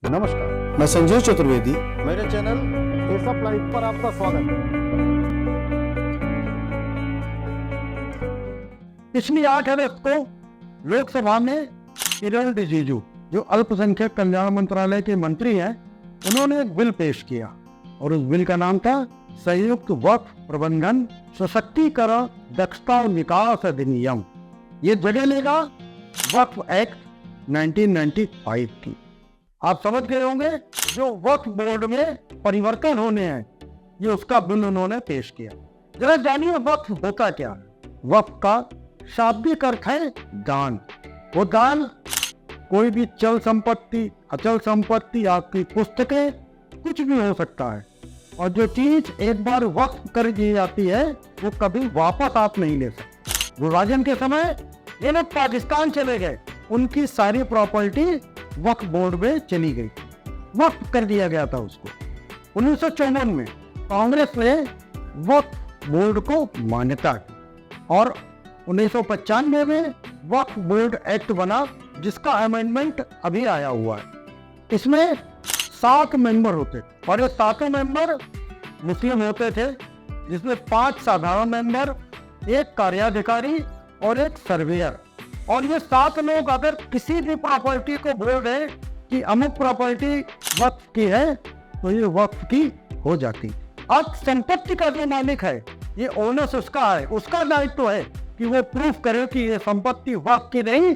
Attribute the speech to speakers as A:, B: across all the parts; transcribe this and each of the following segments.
A: नमस्कार,
B: मैं संजय चतुर्वेदी।
A: मेरे चैनल फेसअप लाइव पर आपका स्वागत है। पिछली 8 अगस्त को लोकसभा में किरण रिजिजू, जो अल्पसंख्यक कल्याण मंत्रालय के मंत्री हैं, उन्होंने एक बिल पेश किया और उस बिल का नाम था संयुक्त वक्फ प्रबंधन सशक्तिकरण दक्षता और विकास अधिनियम। ये जगह लेगा वक्फ एक्ट 1995 की। आप समझ गए होंगे जो वक्फ बोर्ड में परिवर्तन होने हैं, ये उसका बिल उन्होंने पेश किया। जरा जानिए वक्फ होता क्या है। वक्फ का शाब्दिक अर्थ है दान। वो दान कोई भी चल संपत्ति, अचल संपत्ति, आपकी पुस्तकें, कुछ भी हो सकता है। और जो चीज एक बार वक्फ कर दी जाती है वो कभी वापस आप नहीं ले सकते। विभाजन के समय ये लोग पाकिस्तान चले गए, उनकी सारी प्रॉपर्टी वक्फ बोर्ड में चली गई, वक्फ कर दिया गया था उसको। 1954 में कांग्रेस ने वक्फ बोर्ड को मान्यता दी और 1995 में वक्फ बोर्ड एक्ट बना, जिसका अमेंडमेंट अभी आया हुआ है। इसमें 7 मेंबर होते और ये 7 मेंबर मुस्लिम होते थे, जिसमें 5 साधारण मेंबर, 1 कार्याधिकारी और 1 सर्वेयर। और ये 7 लोग अगर किसी भी प्रॉपर्टी को बोल रहे कि अमुक प्रॉपर्टी वक्फ की है तो ये वक्फ की हो जाती। अब संपत्ति का जो मालिक है, ये ओनर्स उसका है, उसका दायित्व है कि वो प्रूफ करे कि ये संपत्ति वक्फ की नहीं,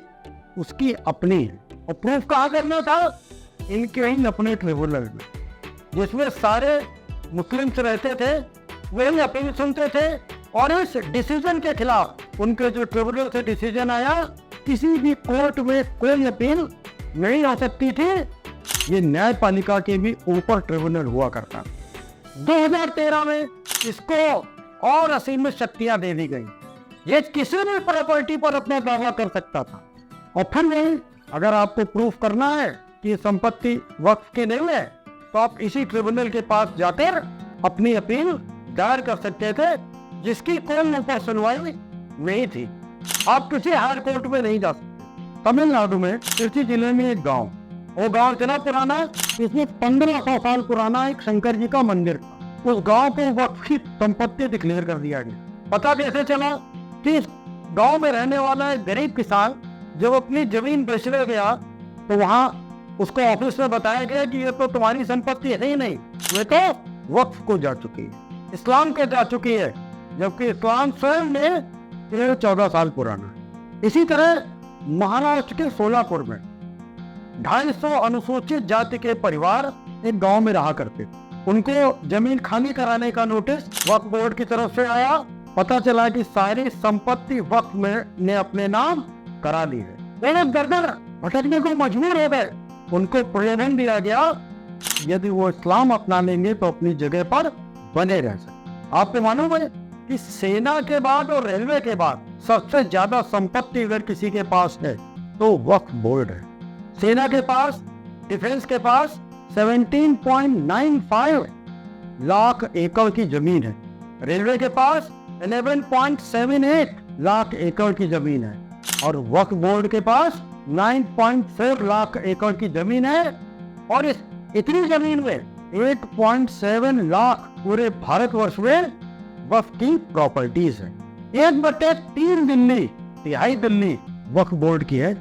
A: उसकी अपनी है। और प्रूफ कहाँ करना था? इनके ही अपने ट्रिब्यूनल में, जिसमें सारे मुस्लिम्स रहते थे, वही अपील सुनते थे। और इस डिसीजन के खिलाफ उनके जो ट्रिब्यूनल से डिसीजन आया, किसी भी कोर्ट में कोई अपील नहीं हो सकती थी। ये न्यायपालिका के भी ऊपर ट्रिब्यूनल हुआ करता। 2013 में इसको और असीमित शक्तियां दे दी गई। ये किसी भी प्रॉपर्टी पर अपना दावा कर सकता था। और फिर नहीं, अगर आपको प्रूफ करना है कि संपत्ति वक्फ की नहीं है, तो आप इसी ट्रिब्यूनल के पास जाते अपनी अपील दायर कर सकते थे, जिसकी कोई ऊपर सुनवाई नहीं थी। आप किसी हाई कोर्ट में नहीं जा सकते। तमिलनाडु में तिरुचि जिले में एक गांव, वो गांव इतना पुराना, इसमें 1500 साल पुराना एक शंकर जी का मंदिर था। उस गांव को वक्फ की संपत्ति डिक्लेयर कर दिया गया। पता कैसे चला? कि इस गांव में रहने वाला एक गरीब किसान जब अपनी जमीन बेचने गया तो वहां उसको ऑफिस में बताया गया कि ये तो तुम्हारी संपत्ति है ही नहीं, ये तो वक्फ को जा चुकी है, इस्लाम के जा चुकी है, जबकि इस्लाम स्वयं में 14 साल पुराना है। इसी तरह महाराष्ट्र के सोलापुर में 250 अनुसूचित जाति के परिवार एक गांव में रहा करते थे। उनको जमीन खाली कराने का नोटिस वक्फ बोर्ड की तरफ से आया। पता चला कि सारी संपत्ति वक्फ में ने अपने नाम करा ली है। वे गर्दन भटकने को मजबूर हो गए। उनको प्रेरण दिया गया, यदि वो इस्लाम अपना लेंगे तो अपनी जगह पर बने रह सकते। आपको मालूम है कि सेना के बाद और रेलवे के बाद सबसे ज्यादा संपत्ति अगर किसी के पास है तो वक्फ बोर्ड है। सेना के पास, डिफेंस के पास 17.95 लाख एकड़ की जमीन है। रेलवे के पास 11.78 लाख एकड़ की जमीन है। और वक्फ बोर्ड के पास 9.4 लाख एकड़ की जमीन है। और इस इतनी जमीन में 8.7 लाख पूरे भारतवर्ष में वक्फ की प्रॉपर्टीज है। 1/3 दिल्ली, तिहाई दिल्ली वक्फ बोर्ड की है।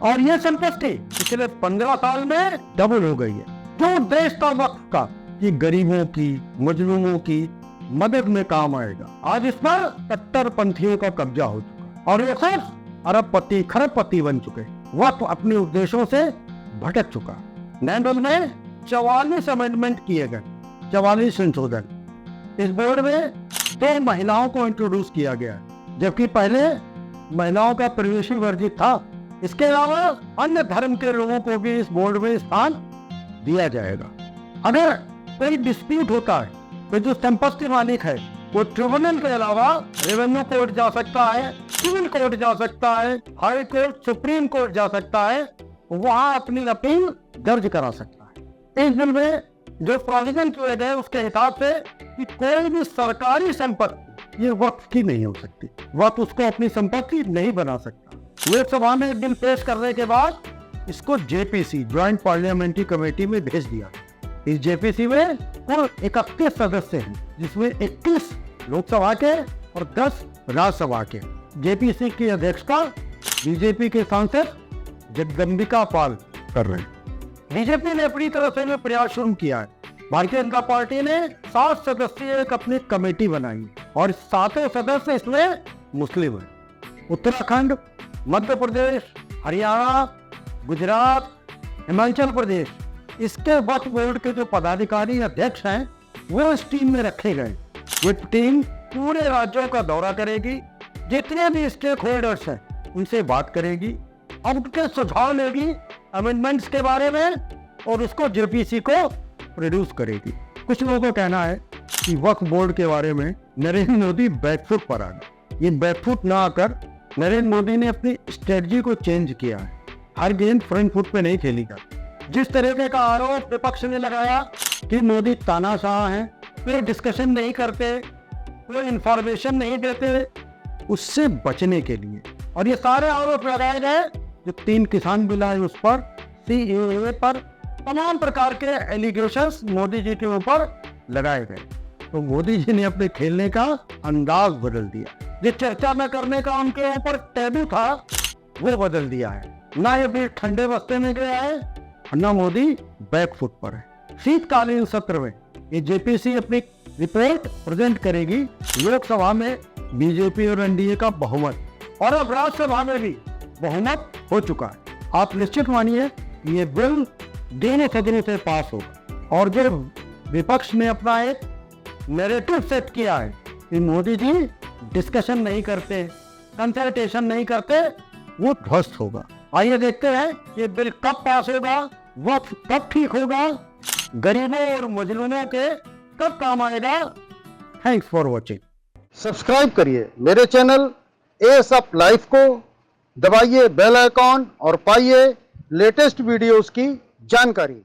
A: और यह संपत्ति पिछले 15 साल में डबल हो गई है। जो उद्देश्य था वक्फ का कि गरीबों की, मजलूमों की मदद में काम आएगा, आज इस पर कट्टरपंथियों का कब्जा हो चुका और ये सिर्फ अरबपति, खरबपति बन चुके। वक्फ अपने उद्देश्यों से भटक चुका। नए बिल में 44 अमेंडमेंट किए गए, 44 संशोधन। इस बोर्ड में 2 महिलाओं को इंट्रोड्यूस किया गया, जबकि पहले महिलाओं का प्रवेश वर्जित था। इसके अलावा अन्य धर्म के लोगों को भी इस बोर्ड में स्थान दिया जाएगा। अगर कोई डिस्प्यूट होता है तो जो संपत्ति मालिक है वो ट्रिब्यूनल के अलावा रेवेन्यू कोर्ट जा सकता है, सिविल कोर्ट जा सकता है, हाई कोर्ट, सुप्रीम कोर्ट जा सकता है, वहां अपनी अपील दर्ज करा सकता है। इस बिल में जो प्रोविजन किए गए उसके हिसाब से कि कोई भी सरकारी संपत्ति ये वक्फ की नहीं हो सकती, वक्फ उसको अपनी संपत्ति नहीं बना सकता। लोकसभा में बिल पेश करने के बाद इसको जेपीसी ज्वाइंट पार्लियामेंट्री कमेटी में भेज दिया। इस जेपीसी में कुल 31 सदस्य हैं, जिसमें 21 लोकसभा के और 10 राज्यसभा के। जेपीसी की अध्यक्षता बीजेपी के सांसद जगदम्बिका पाल कर रहे हैं। बीजेपी ने अपनी तरफ से में प्रयास शुरू किया है। भारतीय जनता पार्टी ने 7 सदस्यीय एक अपनी कमेटी बनाई और 7 सदस्य इसमें मुस्लिम हैं। उत्तराखंड, मध्य प्रदेश, हरियाणा, गुजरात, हिमाचल प्रदेश, इसके वक्फ बोर्ड के जो पदाधिकारी अध्यक्ष हैं वो इस टीम में रखे गए। ये टीम पूरे राज्यों का दौरा करेगी, जितने भी स्टेक होल्डर्स हैं उनसे बात करेगी और उनके सुझाव लेगी अमेंडमेंट्स के बारे में और उसको जेपीसी को प्रोड्यूस करेगी। कुछ लोगों का कहना है कि वक्फ बोर्ड के बारे में नरेंद्र मोदी बैकफुट पर आ गए। ये बैकफुट ना आकर नरेंद्र मोदी ने अपनी स्ट्रेटजी को चेंज किया है। हर गेंद फ्रंट फुट पे नहीं खेली जाती। जिस तरीके का आरोप विपक्ष ने लगाया कि मोदी तानाशाह हैं, कोई डिस्कशन नहीं करते, कोई इंफॉर्मेशन नहीं देते, उससे बचने के लिए और ये सारे आरोप लगाए गए जो 3 किसान बिल आए उस पर, CAA पर, तमाम प्रकार के एलिगेशंस मोदी जी के ऊपर लगाए गए। तो मोदी जी ने अपने खेलने का अंदाज बदल दिया। जो चर्चा में करने का उनके ऊपर टैबू था वो बदल दिया है। ना ये भी ठंडे बस्ते में गया है और ना मोदी बैकफुट पर है। शीतकालीन सत्र में ये जेपीसी अपनी रिपोर्ट प्रेजेंट करेगी। लोकसभा में बीजेपी और एनडीए का बहुमत और अब राज्यसभा में भी बहुमत हो चुका है। आप निश्चित मानिए ये बिल देने सदन से पास होगा। और जो विपक्ष ने अपना एक नैरेटिव सेट किया है कि मोदी जी डिस्कशन नहीं करते, कंसल्टेशन नहीं करते, वो ध्वस्त होगा। आइए देखते हैं ये बिल कब पास होगा, वक्त कब ठीक होगा, गरीबों और मजलूमों के कब काम आएगा। Thanks for watching.
B: सब्सक्राइब करिए मेरे चैनल एएसएफ लाइव को, दबाइए बेल आइकॉन और पाइए लेटेस्ट वीडियोस की जानकारी।